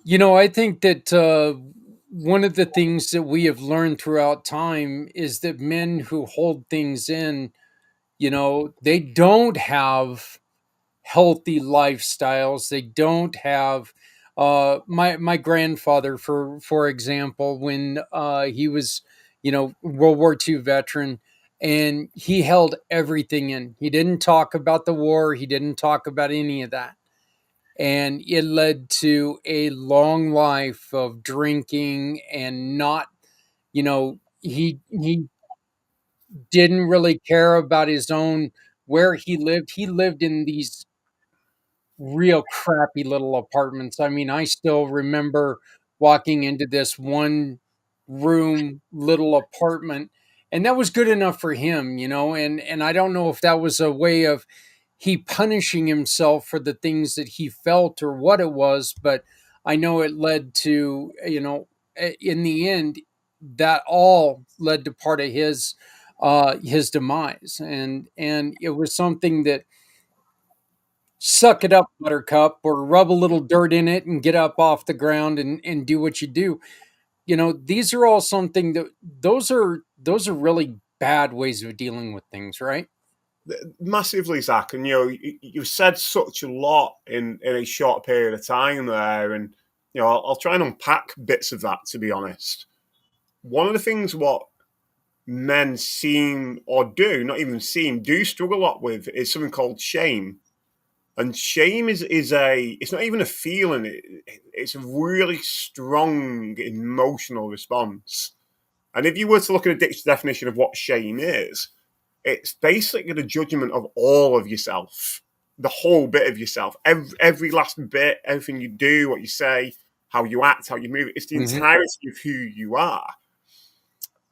I think that one of the things that we have learned throughout time is that men who hold things in, they don't have healthy lifestyles. They don't have my grandfather, for example, when he was, World War II veteran, and he held everything in. He didn't talk about the war. He didn't talk about any of that, and it led to a long life of drinking and not, he didn't really care about his own where he lived. He lived in these real crappy little apartments. I mean, I still remember walking into this one room little apartment, and that was good enough for him, and I don't know if that was a way of he punishing himself for the things that he felt or what it was, but I know it led to, in the end, that all led to part of his demise, and it was something that suck it up, buttercup, or rub a little dirt in it and get up off the ground and do what you do. These are all something that those are really bad ways of dealing with things, right? Massively, Zach. And you've said such a lot in a short period of time there, and I'll try and unpack bits of that. To be honest, one of the things what men seem or do not even seem do struggle a lot with is something called shame. And shame is a it's not even a feeling, it's a really strong emotional response. And if you were to look at a dictionary definition of what shame is, it's basically the judgment of all of yourself, the whole bit of yourself, every last bit, everything you do, what you say, how you act, how you move. It's the Hmm. entirety of who you are.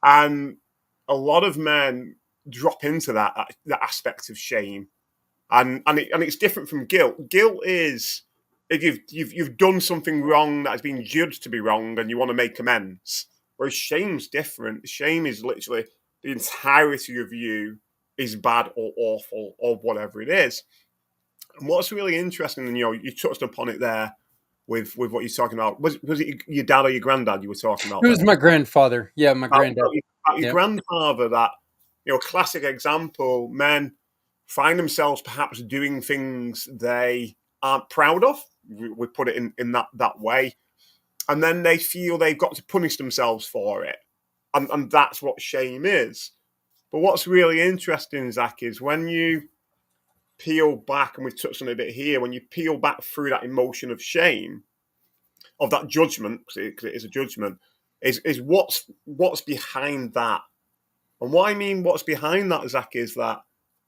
And a lot of men drop into that aspect of shame, and it's different from guilt. Guilt is if you've done something wrong that has been judged to be wrong and you want to make amends. Whereas shame's different. Shame is literally the entirety of you is bad or awful or whatever it is. And what's really interesting, and you touched upon it there with what you're talking about. Was it your dad or your granddad you were talking It about was there? my grandfather. Yeah, my About, granddad. about your Yeah. grandfather, that classic example. Men find themselves perhaps doing things they aren't proud of. We put it in that way, and then they feel they've got to punish themselves for it, and that's what shame is. But what's really interesting, Zach, is when you peel back, and we've touched on it a bit here, when you peel back through that emotion of shame, of that judgment, because it is a judgment, is what's behind that. And what I mean, what's behind that, Zach, is that,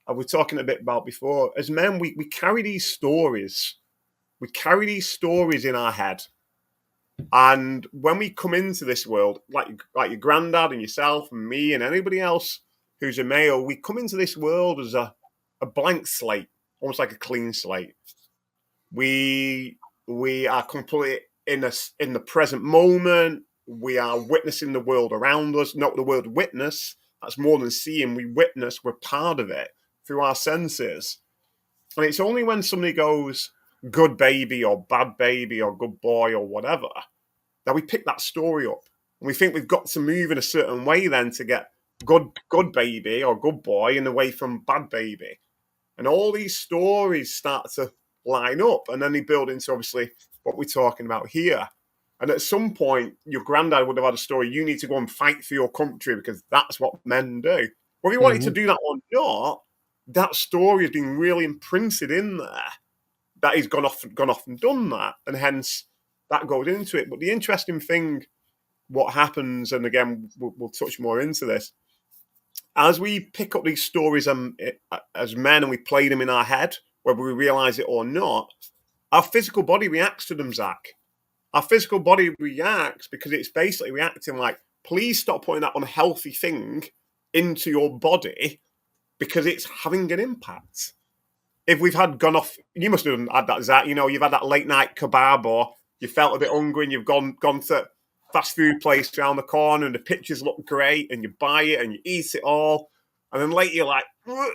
and we're talking a bit about before, as men, we carry these stories. We carry these stories in our head. And when we come into this world, like your granddad and yourself and me and anybody else who's a male, we come into this world as a blank slate, almost like a clean slate. We we are completely in the present moment. We are witnessing the world around us. Not the word witness. That's more than seeing. We witness. We're part of it through our senses. And it's only when somebody goes good baby or bad baby or good boy or whatever that we pick that story up. And we think we've got to move in a certain way then to get good baby or good boy and away from bad baby. And all these stories start to line up, and then they build into obviously what we're talking about here. And at some point, your granddad would have had a story. You need to go and fight for your country because that's what men do. Whether you wanted to Hmm. do that or not, that story has been really imprinted in there. That he's gone off and done that, and hence that goes into it. But the interesting thing, what happens, and again, we'll touch more into this, as we pick up these stories as men and we play them in our head, whether we realize it or not, our physical body reacts to them, Zach. Our physical body reacts because it's basically reacting like, please stop putting that unhealthy thing into your body because it's having an impact. If we've had gone off, you must have had that, Zach. You've had that late night kebab, or you felt a bit hungry and you've gone to fast food place around the corner and the pictures look great and you buy it and you eat it all, and then later you're like, "Ugh,"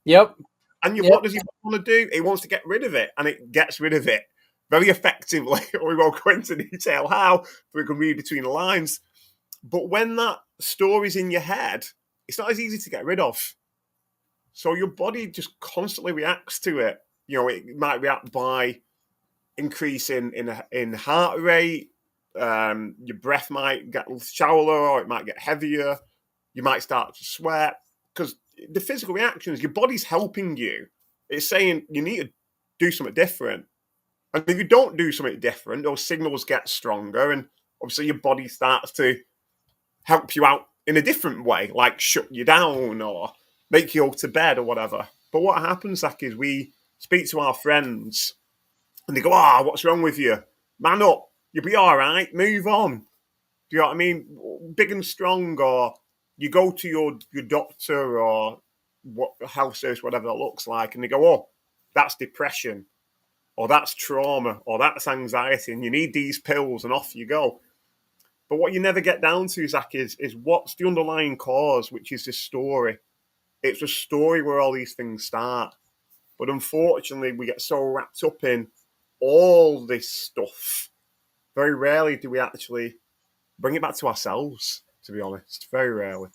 Yep. and Yep. what does he want to do? He wants to get rid of it, and it gets rid of it. very effectively. We won't go into detail how, but we can read between the lines. But when that story's in your head, it's not as easy to get rid of. So your body just constantly reacts to it. You know, it might react by increasing in heart rate. Your breath might get shallower, or it might get heavier. You might start to sweat because the physical reactions, your body's helping you. It's saying you need to do something different. And if you don't do something different, those signals get stronger, and obviously your body starts to help you out in a different way, like shut you down or make you go to bed or whatever. But what happens, Zach, is we speak to our friends and they go, "Ah, what's wrong with you? Man up. You'll be all right. Move on." Do you know what I mean? Big and strong, or you go to your doctor or what health service, whatever that looks like, and they go, "Oh, that's depression, or that's trauma, or that's anxiety, and you need these pills," and off you go. But what you never get down to, Zach, is what's the underlying cause, which is this story. It's a story where all these things start. But unfortunately, we get so wrapped up in all this stuff. Very rarely do we actually bring it back to ourselves, to be honest. Very rarely.